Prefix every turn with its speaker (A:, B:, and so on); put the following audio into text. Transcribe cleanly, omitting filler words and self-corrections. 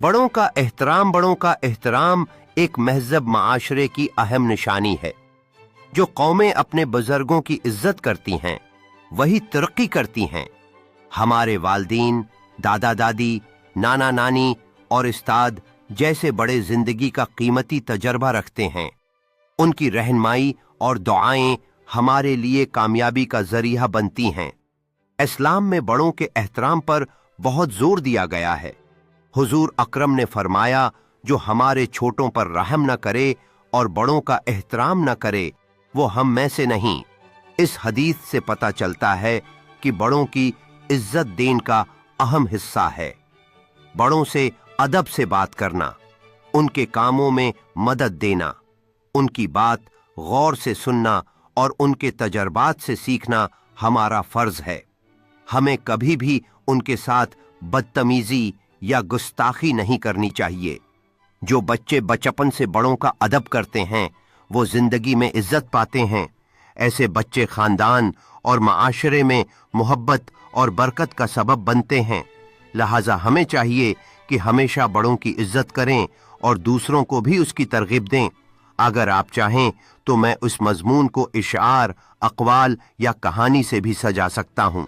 A: बड़ों का एहतराम एक महज़ब माशरे की अहम निशानी है। जो कौमें अपने बुजुर्गों की इज्जत करती हैं वही तरक्की करती हैं। हमारे वालिदैन, दादा दादी, नाना नानी और उस्ताद जैसे बड़े जिंदगी का कीमती तजर्बा रखते हैं। उनकी रहनुमाई और दुआएं हमारे लिए कामयाबी का जरिया बनती हैं। इस्लाम में बड़ों के एहतराम पर बहुत जोर दिया गया है। हुजूर अकरम ने फरमाया, जो हमारे छोटों पर रहम न करे और बड़ों का एहतराम न करे वो हम में से नहीं। इस हदीस से पता चलता है कि बड़ों की इज्जत देन का अहम हिस्सा है। बड़ों से अदब से बात करना, उनके कामों में मदद देना, उनकी बात गौर से सुनना और उनके तजर्बात से सीखना हमारा फर्ज है। हमें कभी भी उनके साथ बदतमीजी या गुस्ताखी नहीं करनी चाहिए। जो बच्चे बचपन से बड़ों का अदब करते हैं वो जिंदगी में इज्जत पाते हैं। ऐसे बच्चे खानदान और माशरे में मोहब्बत और बरकत का सबब बनते हैं। लिहाजा हमें चाहिए कि हमेशा बड़ों की इज्जत करें और दूसरों को भी उसकी तरगीब दें। अगर आप चाहें तो मैं उस मजमून को इशार, अक़वाल या कहानी से भी सजा सकता हूँ।